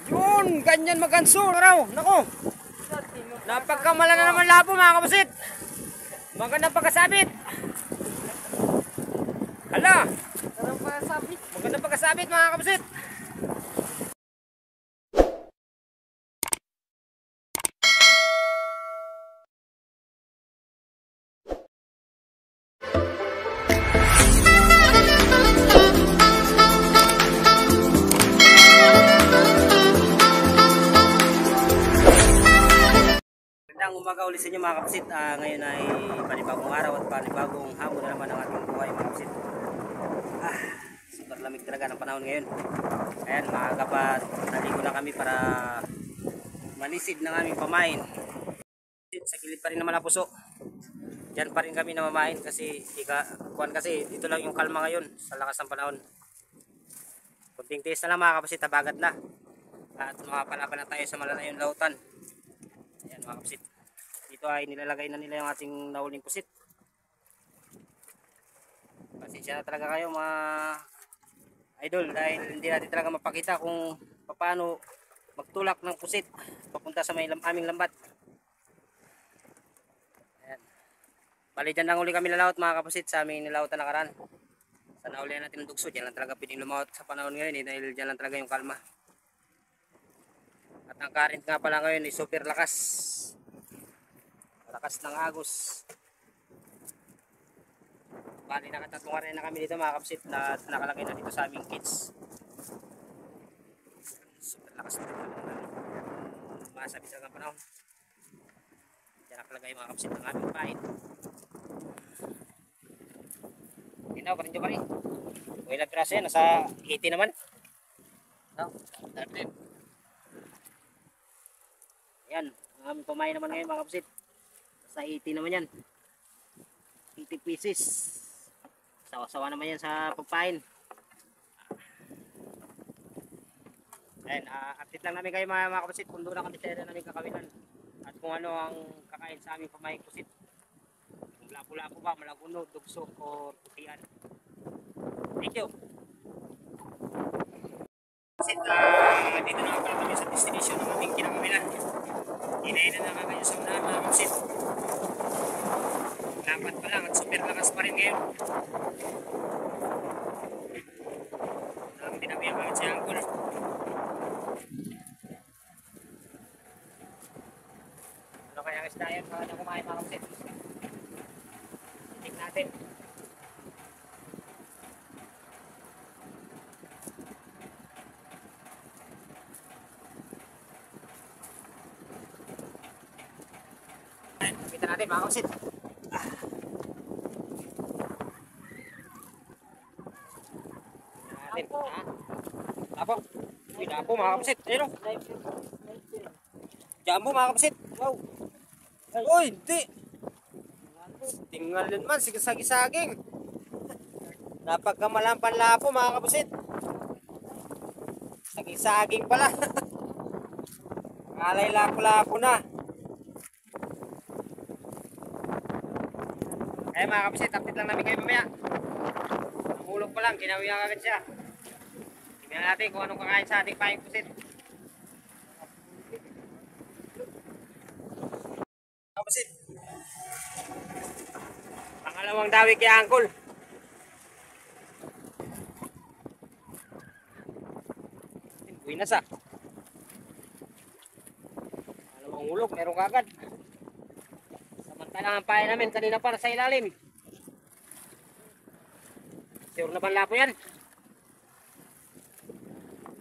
Yun, ganyan maganso. Raw, nako. Napagkamala na naman labo mga kabasit. Magandang pagkasabit. Hala. Magandang pagkasabit mga kabasit. Umaga ulit sa inyo mga kapasit. Ngayon ay panibagong araw at panibagong hamon na naman ang ating buhay mga kapasit. Super lamig talaga ng panahon ngayon. Ayan, maaga pa naligo na kami para manisid ng aming pamain. Sa gilid pa rin naman ang puso. Diyan pa rin kami namamain kasi dito lang yung kalma ngayon sa lakas ng panahon. Kunting tiis na lang mga kapasit, tabagat na. At makapalaban na tayo sa malalayong lautan. Ayan mga kapasit. Dito ay nilalagay na nila yung ating nahuling pusit. Pasensya na talaga kayo mga idol dahil hindi natin talaga mapakita kung paano magtulak ng pusit papunta sa aming lambat. Ayan. Bali dyan lang uli kami lalaot mga kapusit sa aming nilautan nakaraan. Sa naulihan natin ng dugso, dyan lang talaga pwedeng lumawat sa panahon ngayon dahil dyan lang talaga yung kalma. At ang current nga pala ngayon ay super lakas. Lakas ng agos. Bali nakatatlong rin na kami dito mga kapsit na nakalagay na dito sa aming kids. Super lakas na masabi sa panahon. Diyan nakalagay mga kapsit ng aming pain. Tinaw pa rin dyan pa rin. Kung ilang piraso yan, nasa 80 naman. No? 13. Yan, ang aming pamain naman ngayon mga kapsit. Sa 80 naman yan. 80 pieces. Sawa-sawa naman yan sa pagpain. Ayan, update lang namin kayo mga kapasit kung doon na kami sa area namin kakawinan. At kung ano ang kakain sa aming pamain kusit. Kung lapo-lapo ba, malaguno, dugso, o putian. Thank you. Kapasit, dito na pala kami sa destination ng aming kinakawinan. Hinainan na kami sa unahan mga kapasit. Lambat pa lang at super lakas pa rin ngayon. Ang dinabihan bakit si Angkol. Ano kaya ang isda yun? Bakit na kumain mga kapsit? Titik natin. Kita natin mga kapsit. Lapo. Uy, lapo mga kapsit. Ayun o. Jambo mga kapsit. Wow. Uy, hindi. Tingnan man, sigasagi-saging. Napagkamalampan lapo mga kapsit. Saging-saging pala. Alay lapo-lapo na. Eh mga kapsit, update lang namin kayo mamaya. Hulog pa lang, ginawihan agad siya. Tingnan natin kung anong kakain sa ating paing pusit. Pusit. Pangalawang dawi kay Angkol. Buinas ah. Pangalawang hulog, meron kagad. Samantalang ang pain namin kanina para sa ilalim. Sure na ba lapo yan?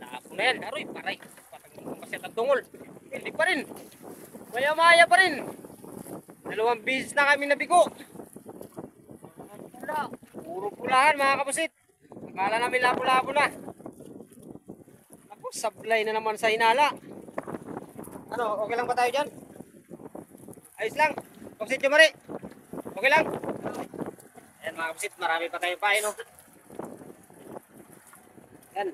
Lapo na yan. Aroy, paray. Patang kasi ang tungol. Hindi pa rin. Maya-maya pa rin. 2 beses na kami nabigo. Puro pulahan mga kapusit. Akala namin lapo-lapo na. Ako, sablay na naman sa hinala. Ano, okay lang ba tayo dyan? Ayos lang. Kapusit yung mari. Okay lang. Ayan mga kapusit, marami pa tayong pain, no? Yan.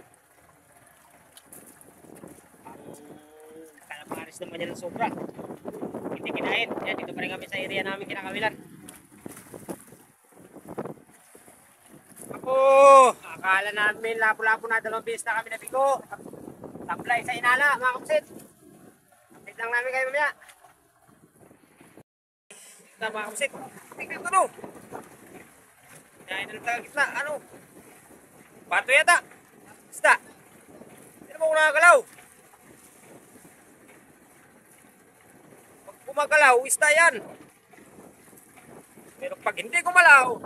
Ang kalaparis naman yan ng sobra. Hindi kinain. Yan, dito pa rin kami sa area namin kinakawilan. Ako, akala namin lapo-lapo na 2 beses na kami nabigo. supply sa Inala, mga kapatid. Update lang namin kayo mamaya. Ito mga kapatid. Tingnan ito no. Dahil na lang gitna. Ano? Pato yata. Basta. Hindi mo nakagalaw. Pag gumagalaw, isda yan. Pero pag hindi gumalaw,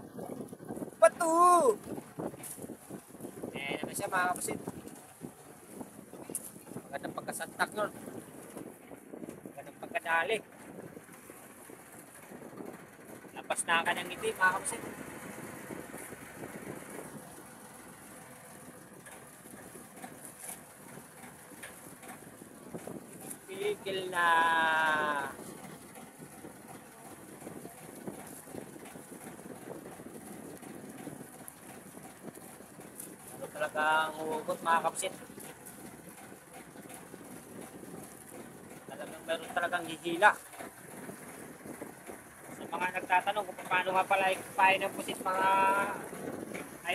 pato. Naman siya mga kapatid. Magandang pagkasantak nun. Magandang pagkadali. Lapas na ka ng ngiti mga kapatid. Pigil na. Ano talagang hugot mga kapatid. Meron talagang hihila. Sa mga nagtatanong kung paano nga pala ipain ng pusit mga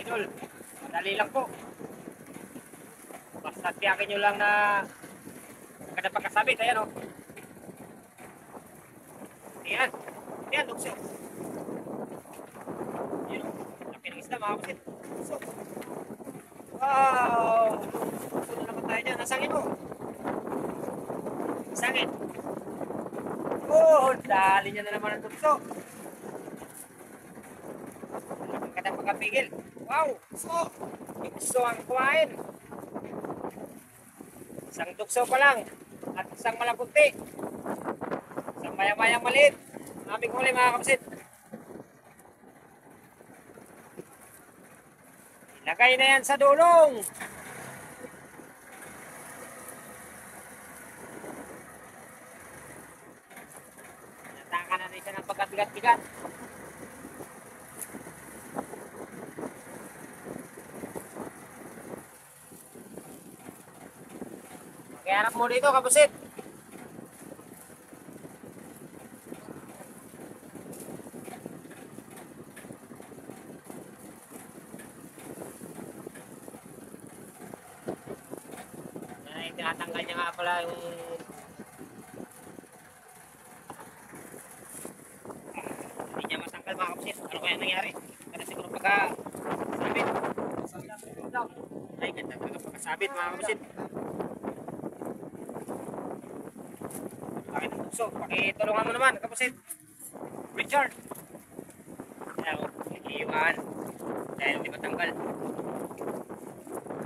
idol, madali lang po. Basta tiyakin nyo lang na kada pagkasabit, ayan o. Ayan, ayan, lukso. Ayan o, laki ng isda mga pusit. So, wow! Lukso na naman tayo dyan, nasangin mo. Sangit. Oh, dali niya na naman ang tukso. Malaking ka na pagkapigil. Wow, so, tukso ang kuhain. Isang tukso pa lang at isang malapunti. Isang maya-mayang maliit. Aming huli mga kapatid. Ilagay na yan sa dulong. Nataka na rin siya ng pagkabigat-bigat. Magkiharap mo dito kapusit. Yan, tinatanggal niya nga pala yung hindi niya matanggal mga kapusit. Ano kaya nangyari? Kasi siguro pagkasabit. Ay, ganda talaga pagkasabit mga kapusit. So, pakitulungan mo naman kapusit. Richard. Ayan o, nagiyuan. Dahil hindi matanggal.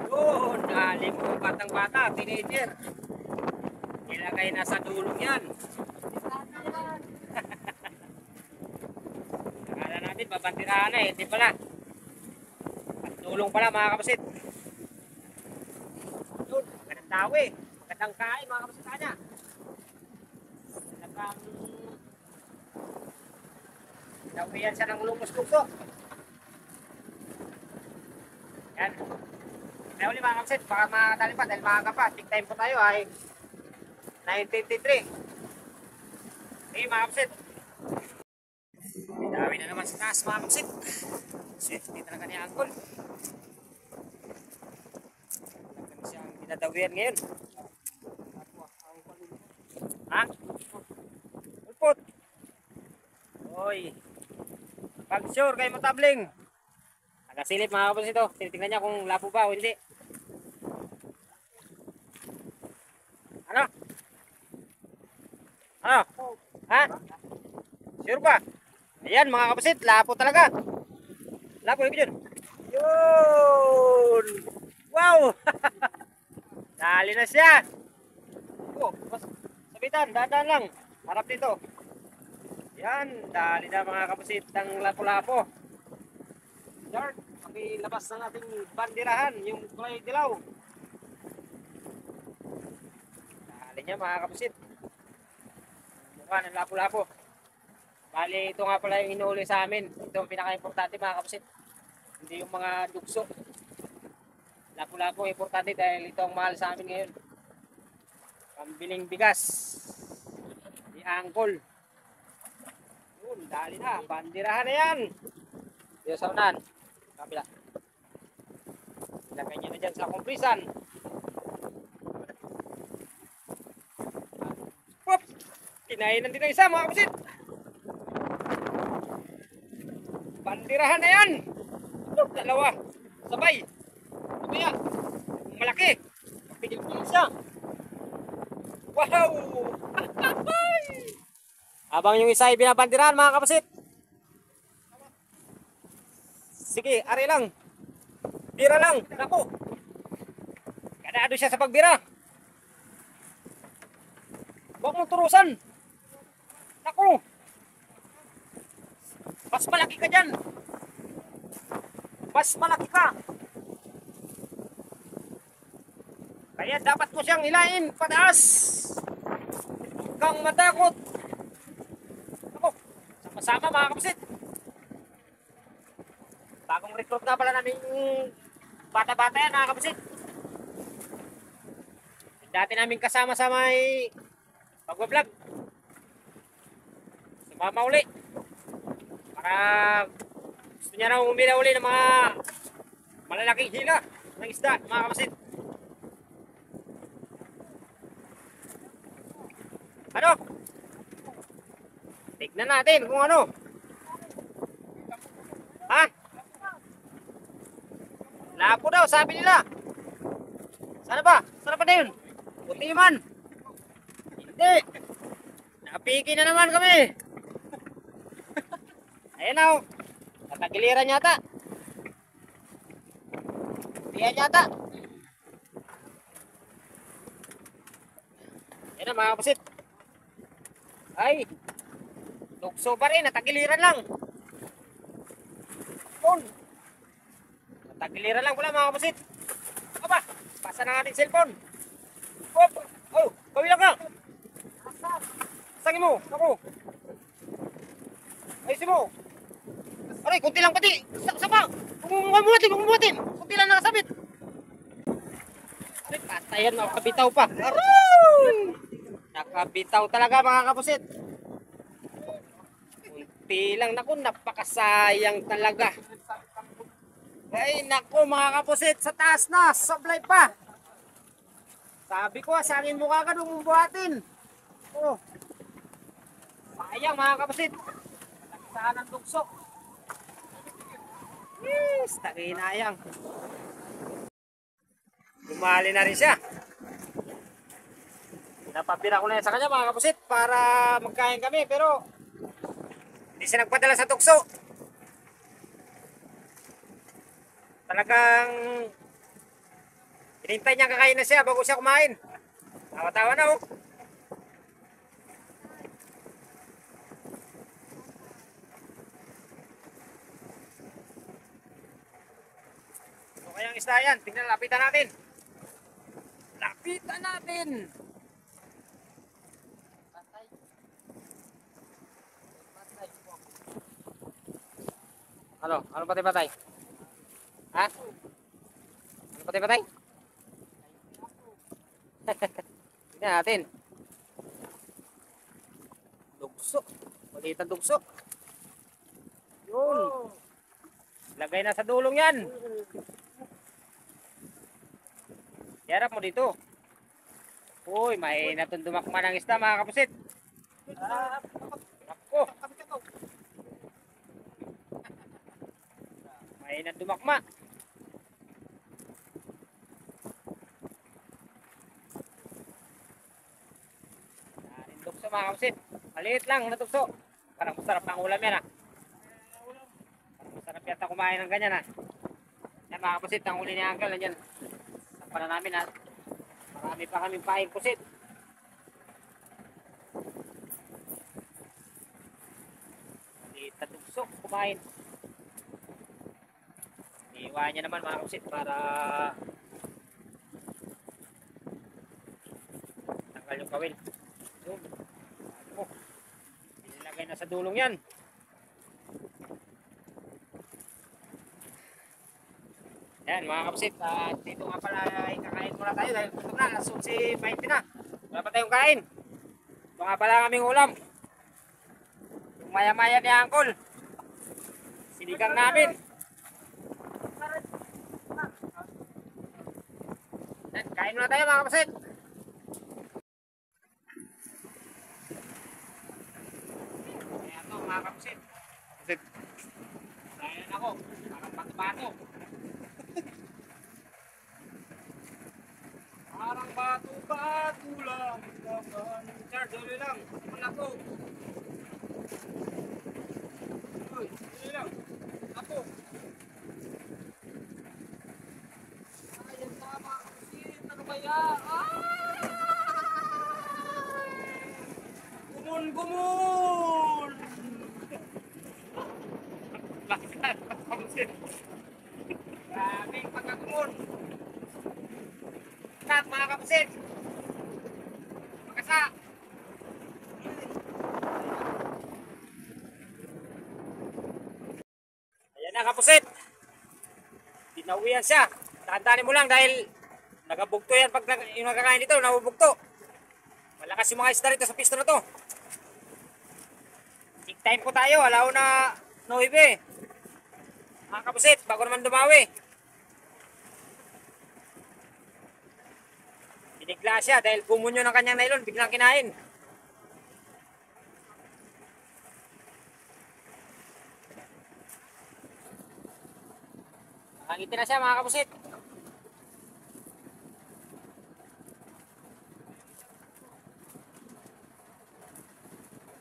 Yun, dali mo batang bata, teenager. Ilagay na sa dulong yan. Akala natin, babantirahan na eh. Hindi pala. At dulong pala mga kapusit. Yun, magandang tawi. Magandang kain mga kapusit kanya. Dawihan siya ng lumos-luso. Yan. Kaya uli mga kapsit, baka makadali pa dahil maaga pa. Peak time po tayo ay 9:53. Okay mga kapsit. Dawi na naman sa taas mga kapsit. Safety talaga ni Uncle. Talagang siyang dinadawihan ngayon. Ha? Ulpot. Oy. Pag sure kayo matabling. Nagasilip mga kapatid ito. Tinitingnan niya kung lapo ba o hindi. Ano? Ano? Ha? Sure ba? Ayan mga kapatid, lapo talaga. Lapo yun. Yun! Wow! Dali na siya. Oh, sabitan, dahan lang. Harap dito. Yan, dali na mga kapusit ng lapo-lapo. Yard, pakilabas ng ating bandirahan, yung kulay dilaw. Dali niya mga kapusit. Mukha ng lapo-lapo. Bali, ito nga pala yung inuuli sa amin. Ito ang pinaka-importante mga kapusit. Hindi yung mga dugso. Lapo-lapo importante dahil ito ang mahal sa amin ngayon. Pambiling bigas. Di angkol. Yun, dali na. Bandirahan na yan. Dito sa unan. Kabila. Ilagay nyo na dyan sa komprisan. Kinainan din ng isa mga kapusit. Bandirahan na yan. Dalawa. Sabay. Ito yan. Malaki. Pigil ko siya. Wow. Habang yung isa ay binabandirahan mga kapusit. Sige, ari lang. Bira lang. Naku. Ganado siya sa pagbira. Huwag mong turusan. Naku. Mas malaki ka dyan. Mas malaki ka. Kaya dapat mo siyang hilain pataas. Huwag kang matakot. Naku. Sama-sama mga kapusit. Bagong recruit nga pala namin bata-bata yan mga kapusit. Dati namin kasama sa may pag-vlog. Sumama uli. Para gusto niya na umila uli ng mga malalaking hila ng isda mga kapusit. Ano? Tignan natin kung ano. Ha? Lapo daw, sabi nila. Sana ba? Sana pa na yun? Puti man. Hindi. Napiki na naman kami. Ayan o. Natagiliran yata. Putihan yata. Ayan na mga kapusit. Ay. Tukso pa rin. Natagiliran lang. Phone. Natagiliran lang pala mga kapusit. Aba, pasa na ating cellphone. Oh, kawilang ka. Sagin mo, ako. Ayusin mo. Aray, kunti lang pati. Isa pa. Bumubuhatin. Kunti lang nakasabit. Aray, patayan, nakabitaw pa. Aray! Nakabitaw talaga mga kapusit. Kunti lang, naku, napakasayang talaga. Ay, naku mga kapusit, sa taas na, sablay pa. Sabi ko, sangin mo kagad bumubuhatin. Oh. Sayang mga kapusit. Saan ang tukso. Yes, takinayang. Lumali na rin siya. Napapira ko na yan sa kanya mga kapusit para magkain kami pero hindi siya nagpadala sa tukso. Talagang hinintay niya kakain na siya bago siya kumain. Tawa-tawa na oh. So kayang isda yan, tingnan, lapitan natin. Lapitan natin. Ano patay-patay? Ha? Ano patay-patay? Tingnan natin. Dugso. Palitan dugso. Yun. Lagay na sa dulong yan. Yarap mo dito. Uy, mahina itong dumakma ng isda mga kapusit. Ako. Mahina dumakma. Tukso mga kapusit. Maliit lang na tukso. Parang masarap ang ulam yan Parang masarap yata kumain ng ganyan Yan mga kapusit, ang uli ni Uncle nandiyan. Sapa na namin Marami pa kaming paing pusit. Maliit na tukso kumain. Iiwan niya naman mga kapusit para tanggal yung kawil. Yun. Nilagay na sa dulong yan. Yan mga kapusit, dito nga pala kakain muna tayo dahil gutom na, alas 11:20 na. Wala pa tayong kain. Ito nga pala aming ulam. Yung maya-maya ni Uncle. Sinigang namin. Yan, kain muna tayo mga kapusit. bato. Parang bato-bato lang naman. Sir, duli lang. Naman ako. Uy, duli lang. Ako. Ayun tama kasi. Ano kaya? Gumun-gumun! Bakit? Grabing pagkagumun. Kat, mga kapusit. Makasa. Ayan na kapusit. Dinawian siya. Tahan-tahanin mo lang dahil nagabugto yan pag yung nakakain dito, nabubugto. Malakas yung mga isda rito sa pisto na to. Take time po tayo, alaw na 9. Mga kapusit, bago naman dumawi. Binigla siya dahil gumunyo ng kanyang nylon, biglang kinain. Nakangiti na siya mga kapusit.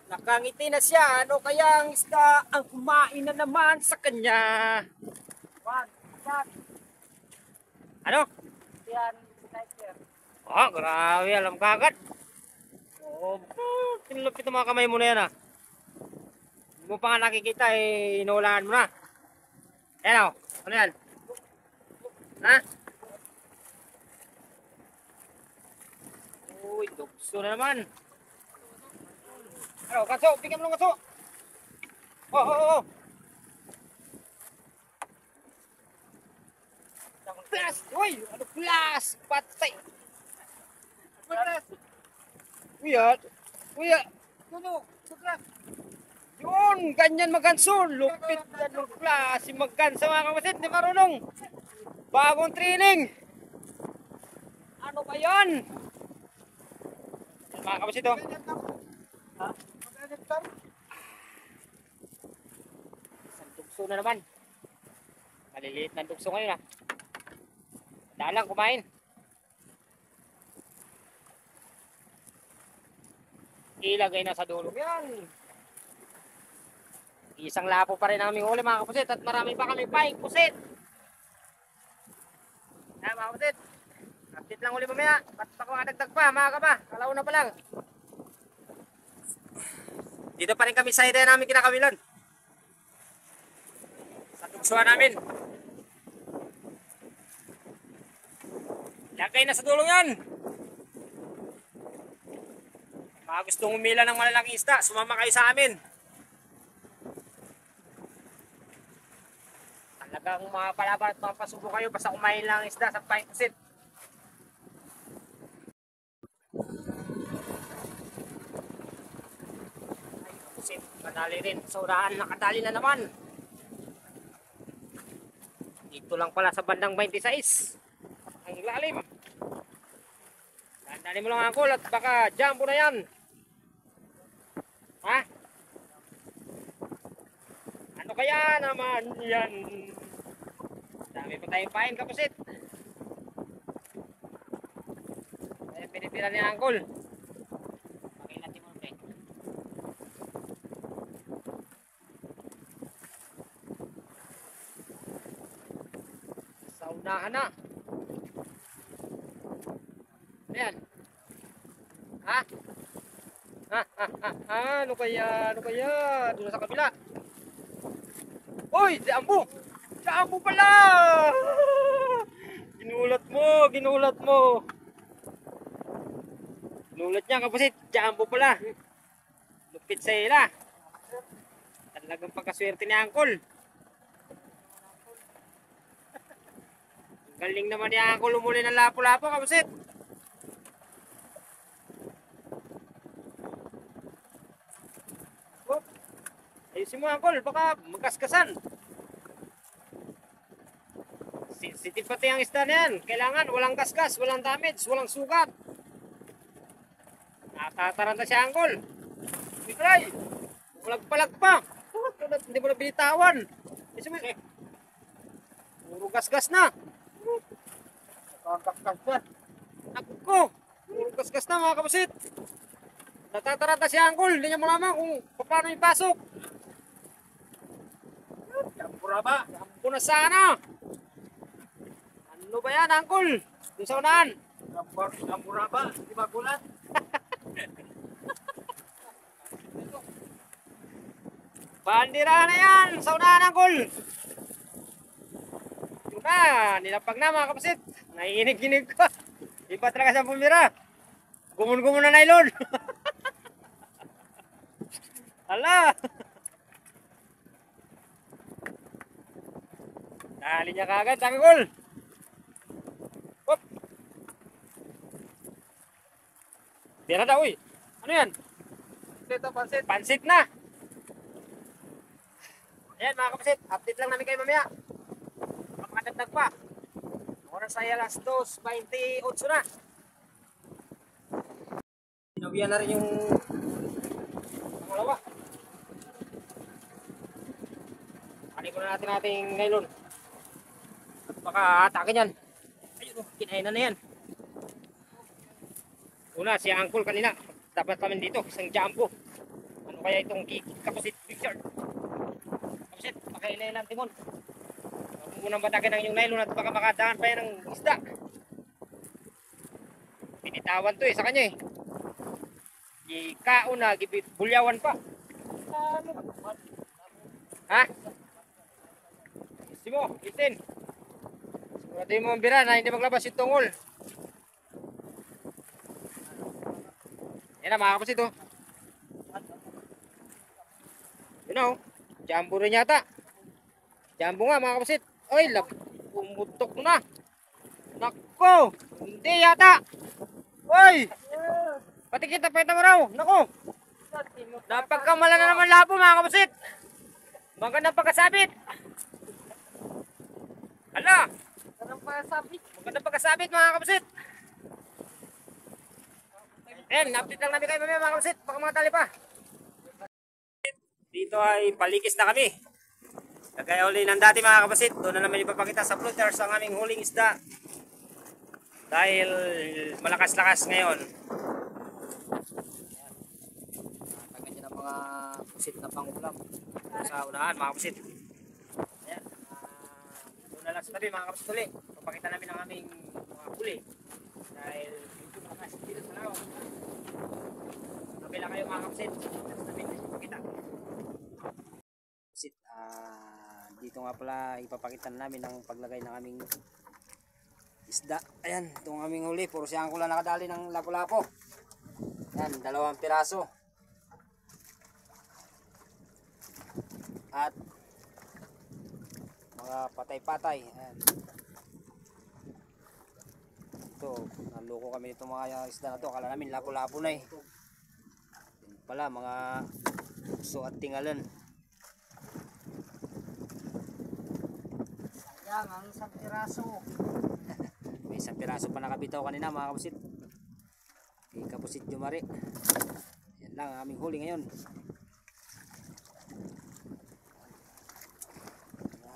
Nakangiti na siya. Ano kaya ang isda ang kumain na naman sa kanya? Ano? Yan, sniper. Ah, grabe. Alam ka agad. Oh, tinulupit ang mga kamay mo na yan ah. Hindi mo pa nga nakikita eh, inuulangan mo na. Ayan o. Ano yan? Ha? Uy, dukso na naman. Ano, kaso, bigyan mo ng kaso. Oh. Plus! Uy, ano plus? Patay. Uya. Plus. Yun, ganyan magkanso. Lupit na ng klase magkansa mga kamasit. Di marunong. Bagong training. Ano ba yan? Mga kamasit oh. Ha? Isang dugso na naman. Maliliit na dugso ngayon ah. Dalang kumain. Ilagay na sa dulo yan. Isang lapo pa rin ang aming huli mga kapusit at marami pa kami paing pusit. Yan mga kapusit. Update lang uli mamaya. Ba't pa makadagdag pa mga kapa. Kalauna pa lang. Dito pa rin kami sa idea namin kinakawilan. Sa tuksuan namin. Lagay na sa dulong yan. Mga gustong umila ng malalaking isda, sumama kayo sa amin. Talagang mga palaban at mga pasubo kayo basta kumain lang ang isda sa paing pusit. Ay, pusit, kadali rin. Sa urahan, nakadali na naman. Dito lang pala sa bandang 26. Ang lalim. Dali mo lang ang angkol at baka jumbo na yan. Ha? Ano kaya naman yan? Dami pa tayong pain kapusit. Kaya pinitira ni angkol. Pakilati mo rin. Sa unahan na. Ayan. Ha? Ano kaya? Ano kaya? Doon sa kabila. Uy, jambo! Jambo pala! Ginulat mo, ginulat mo. Ginulat niya kapusit, jambo pala. Lupit sa ila. Talagang pagkaswerte ni angkol. Galing naman ni angkol umuli ng lapo-lapo kapusit. Ayusin mo angkol, baka magkaskasan. Sensitive pati ang isda na yan. Kailangan walang kaskas, walang damage, walang sugat. Nakataranta siya angkol. Try. Palag-palag pa. Hindi mo na binitawan. Ayusin mo. Puro gasgas na. Gasgas na. Ako. Puro gasgas na mga kabusit. Natataranta si Angkol. Hindi niya malaman kung paano ipasok. Jampura ba? Jampo na sana. Ano ba yan, Angkol? Doon sa unahan. Jampura ba? Di ba gulat? Bandira na yan sa unahan, Angkol. Yun na, nilapag na mga kapasit. Naiinig-inig ko. Iba talaga sa pumira. Gumun-gumun na nylon. Hala. Dali niya kagad, Angkol. Hop. Tira daw, uy. Ano yan? Ito, pansit. Pansit na. Ayan mga kapasit, update lang namin kayo mamaya. Baka makadagdag pa. Oras ay alas 2:28 na. Sinabihan na rin yung pangalawa. Kani ko na natin ating nylon. At baka atake yan. Ayun o, kinain na yan. Una, si Angkol kanina. Dapat kami dito, isang jumbo. Ano kaya itong kapasit picture? Kapasit, pakailay lang timon. Huwag mo nang batakin ang yung nylon at baka makadaan pa yan ng isda. Pinitawan to sa kanya Gikaon na, bulyawan pa. Ha? Gusto mo, itin. Siguraduhin mo ang bira na hindi maglabas yung tungol. Yan na mga kapasit Yun o, jumbo rin yata. Jumbo nga mga kapasit. Ay, pumutok na. Nako, hindi yata. Oy! Pati kita pa mo raw. Nako. Napagkamala na naman labo mga kapasit. Magandang pagkasabit. Hala. Magandang pagkasabit mga kapasit. Ayan, update lang namin kayo mamaya mga kapasit. Baka mga tali pa. Dito ay palikis na kami. Kagaya uli ng dati mga kapasit. Doon na naman ipapakita sa floaters ang aming huling isda. Dahil malakas-lakas ngayon. Tagan nyo ng mga pusit na pangulam sa unahan mga kapasit. Ayan. Doon na lang sa tabi mga kapasit uli. Papakita namin ang aming mga huli. Dahil medyo malakas dito sa lawak. Kabila kayo mga kapasit. Tapos namin ipapakita. Dito nga pala ipapakita namin ang paglagay ng aming isda. Ayan, itong aming huli. Puro siyang kula nakadali ng lapu-lapo. Ayan, 2 piraso. At mga patay-patay. Ayan. Ito, naloko kami itong mga isda na ito. Akala namin lapu-lapo na Yan pala, mga puso at tingalan. Sayang, ang 1 piraso. May 1 piraso pa nakabitaw kanina mga kapusit. Kay Kapusit Jumari. Yan lang ang aming huli ngayon.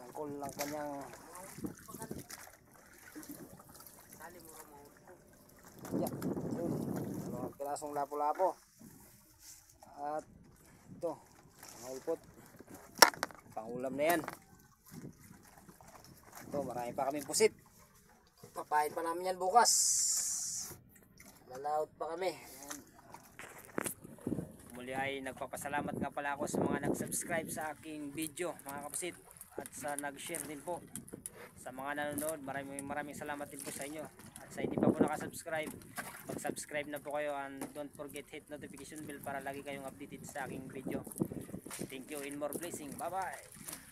Angkol lang kanyang yan. Yun. 2 pirasong lapo-lapo. At ito, ang ulpot. Pangulam na yan. Ito, marami pa kaming pusit. Papain pa namin yan bukas. Lalaot pa kami. Ayan. Muli ay nagpapasalamat nga pala ako sa mga nag-subscribe sa aking video mga kapusit. At sa nag-share din po. Sa mga nanonood, maraming salamat din po sa inyo. At sa hindi pa po nakasubscribe, mag-subscribe na po kayo and don't forget hit notification bell para lagi kayong updated sa aking video. Thank you and more blessing. Bye bye.